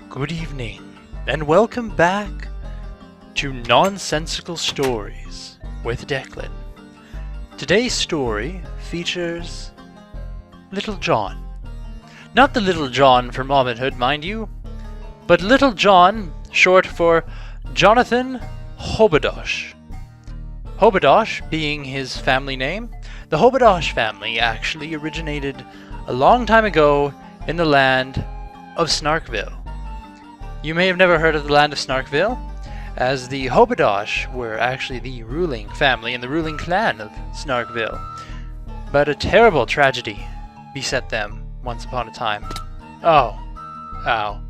Good evening, and welcome back to Nonsensical Stories with Declan. Today's story features Little John. Not the Little John from Robin Hood, mind you, but Little John, short for Jonathan Hobodosh. Hobodosh being his family name. The Hobodosh family actually originated a long time ago in the land of Snarkville. You may have never heard of the land of Snarkville, as the Hobodosh were actually the ruling family and the ruling clan of Snarkville. But a terrible tragedy beset them once upon a time. Oh. Ow.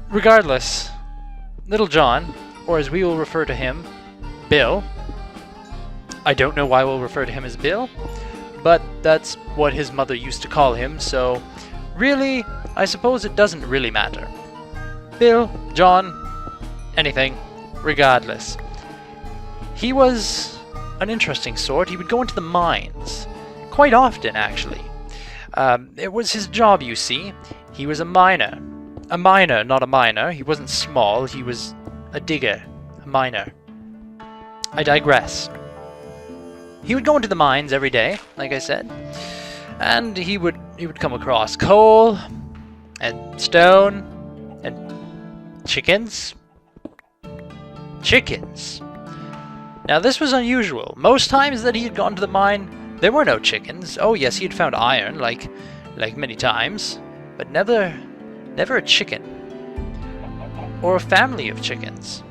Regardless, Little John, or as we will refer to him, Bill. I don't know why we'll refer to him as Bill, but that's what his mother used to call him, so really, I suppose it doesn't really matter. Bill, John, anything, regardless. He was an interesting sort. He would go into the mines, quite often actually. It was his job, you see. He was a miner. A miner, not a miner. He wasn't small, he was a digger, a miner. I digress. He would go into the mines every day, like I said, and he would come across coal, and stone, and chickens. Chickens. Now this was unusual. Most times that he had gone to the mine, there were no chickens. Oh yes, he had found iron, like many times, but never a chicken. Or a family of chickens.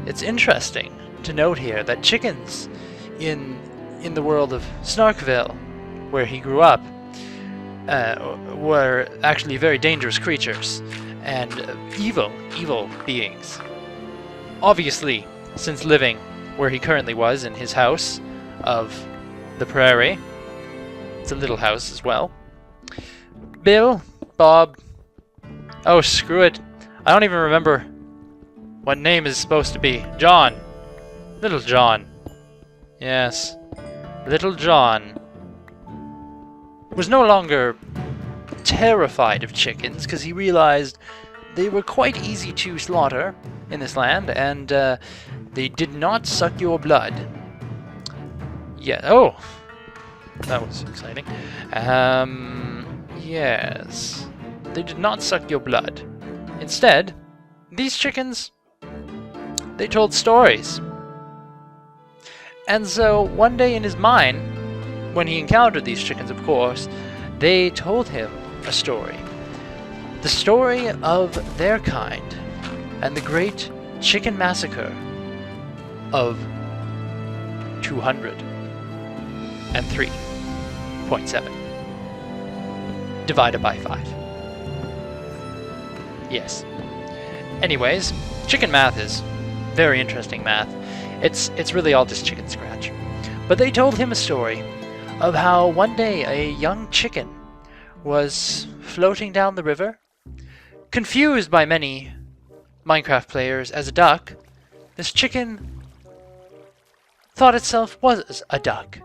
It's interesting to note here that chickens in the world of Snarkville, where he grew up, were actually very dangerous creatures and evil beings. Obviously, since living where he currently was in his house of the prairie, it's a little house as well. Bill, Bob, oh screw it, I don't even remember what name is supposed to be. John. Little John. Yes. Little John was no longer terrified of chickens, because he realized they were quite easy to slaughter in this land, and they did not suck your blood. Yeah, oh! That was exciting. Yes. They did not suck your blood. Instead, these chickens, they told stories. And so, one day in his mine, when he encountered these chickens, of course, they told him a story. The story of their kind, and the great chicken massacre of 203.7 divided by 5. Yes. Anyways, chicken math is very interesting math. It's really all just chicken scratch. But they told him a story of how one day a young chicken was floating down the river, confused by many Minecraft players as a duck. This chicken thought itself was a duck,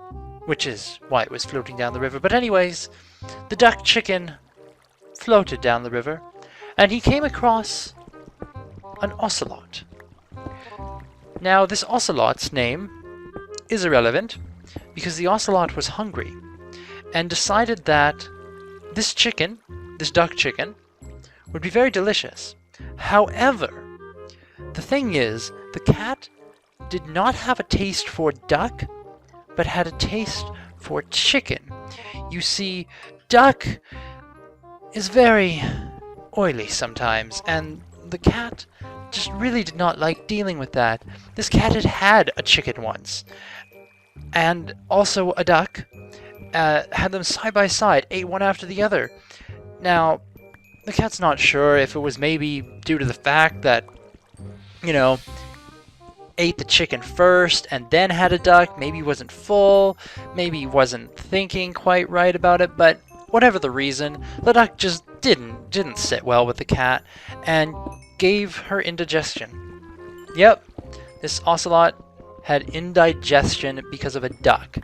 which is why it was floating down the river. But anyways, the duck chicken floated down the river, and he came across an ocelot. Now, this ocelot's name is irrelevant, because the ocelot was hungry, and decided that this chicken, this duck chicken, would be very delicious. However, the thing is, the cat did not have a taste for duck, but had a taste for chicken. You see, duck is very oily sometimes, and the cat just really did not like dealing with that. This cat had had a chicken once, and also a duck, had them side by side, ate one after the other. Now, the cat's not sure if it was maybe due to the fact that, you know, ate the chicken first and then had a duck, maybe he wasn't full, maybe he wasn't thinking quite right about it, but whatever the reason, the duck just didn't sit well with the cat, and gave her indigestion. Yep, this ocelot had indigestion because of a duck.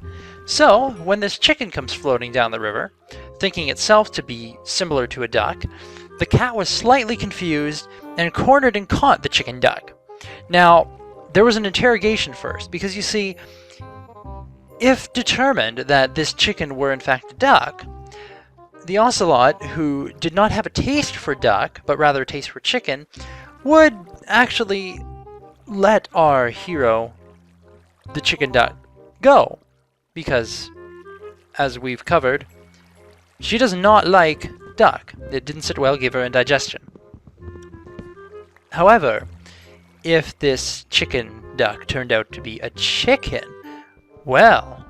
So, when this chicken comes floating down the river, thinking itself to be similar to a duck, the cat was slightly confused and cornered and caught the chicken duck. Now, there was an interrogation first, because you see, if determined that this chicken were in fact a duck, the ocelot, who did not have a taste for duck, but rather a taste for chicken, would actually let our hero, the chicken duck, go. Because, as we've covered, she does not like duck. It didn't sit well, give her indigestion. However, if this chicken duck turned out to be a chicken, well,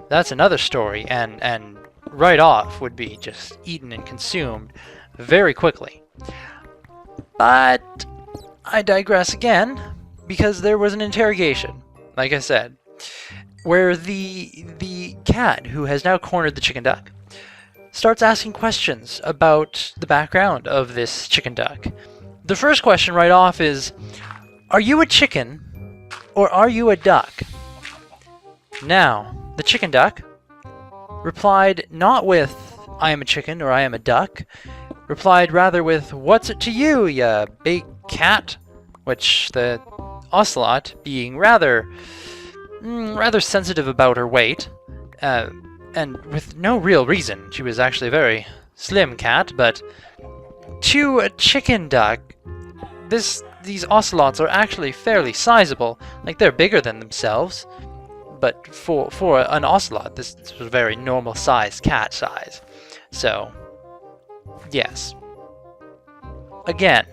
that's another story, and right off would be just eaten and consumed very quickly. But I digress again, because there was an interrogation, like I said, where the cat, who has now cornered the chicken duck, starts asking questions about the background of this chicken duck. The first question right off is, are you a chicken or are you a duck? Now, the chicken duck replied not with, I am a chicken or I am a duck, replied rather with, what's it to you, ya big cat? Which the ocelot, being rather sensitive about her weight, and with no real reason, she was actually a very slim cat, but to a chicken duck, these ocelots are actually fairly sizable. Like, they're bigger than themselves, but for an ocelot, this was a very normal size, cat size. So, yes. Again,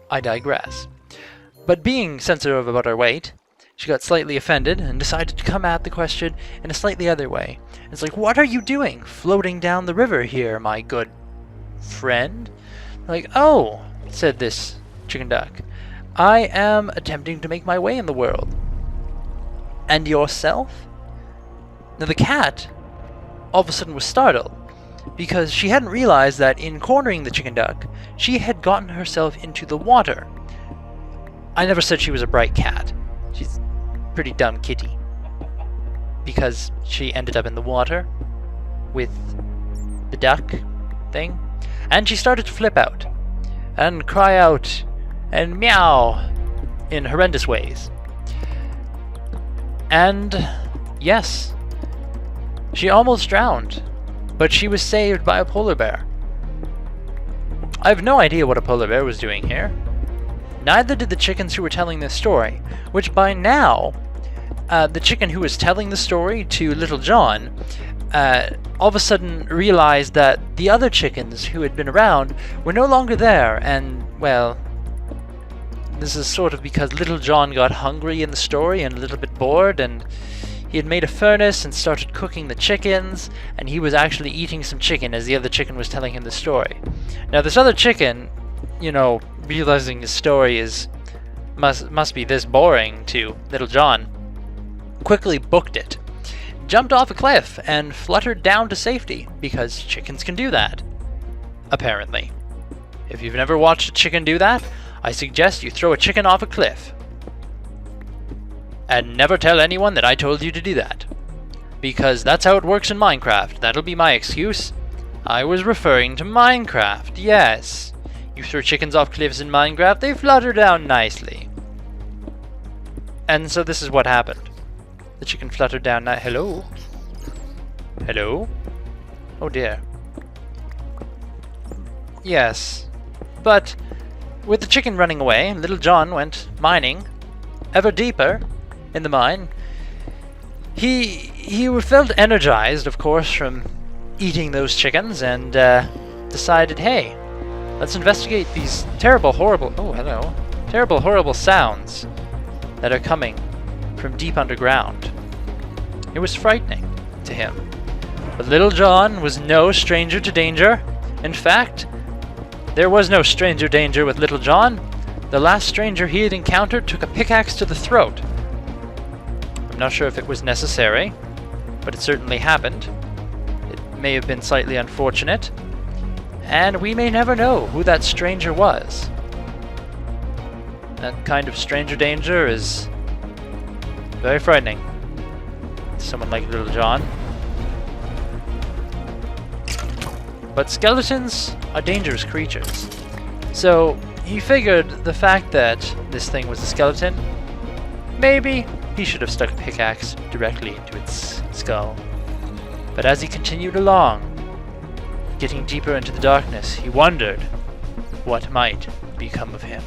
I digress. But being sensitive about her weight, she got slightly offended and decided to come at the question in a slightly other way. It's like, what are you doing floating down the river here, my good friend? Like, oh, said this chicken duck, I am attempting to make my way in the world. And yourself? Now the cat all of a sudden was startled, because she hadn't realized that in cornering the chicken duck, she had gotten herself into the water. I never said she was a bright cat. She's a pretty dumb kitty, because she ended up in the water with the duck thing, and she started to flip out and cry out and meow in horrendous ways. And yes, she almost drowned, but she was saved by a polar bear. I have no idea what a polar bear was doing here. Neither did the chickens who were telling this story, which by now, the chicken who was telling the story to Little John, all of a sudden realized that the other chickens who had been around were no longer there, and, well, this is sort of because Little John got hungry in the story and a little bit bored, and he had made a furnace and started cooking the chickens, and he was actually eating some chicken as the other chicken was telling him the story. Now this other chicken, you know, realizing his story must be this boring to Little John, quickly booked it, jumped off a cliff, and fluttered down to safety, because chickens can do that, apparently. If you've never watched a chicken do that, I suggest you throw a chicken off a cliff. And never tell anyone that I told you to do that, because that's how it works in Minecraft. That'll be my excuse. I was referring to Minecraft, yes. You throw chickens off cliffs in Minecraft, they flutter down nicely. And so this is what happened. The chicken fluttered down. Hello? Hello? Oh dear. Yes. But with the chicken running away, Little John went mining ever deeper in the mine. He felt energized, of course, from eating those chickens, and decided, hey, let's investigate these terrible, horrible sounds that are coming from deep underground. It was frightening to him. But Little John was no stranger to danger. In fact, there was no stranger danger with Little John. The last stranger he had encountered took a pickaxe to the throat. I'm not sure if it was necessary, but it certainly happened. It may have been slightly unfortunate, and we may never know who that stranger was. That kind of stranger danger is very frightening to someone like Little John. But skeletons are dangerous creatures. So he figured the fact that this thing was a skeleton, maybe he should have stuck a pickaxe directly into its skull. But as he continued along, getting deeper into the darkness, he wondered what might become of him.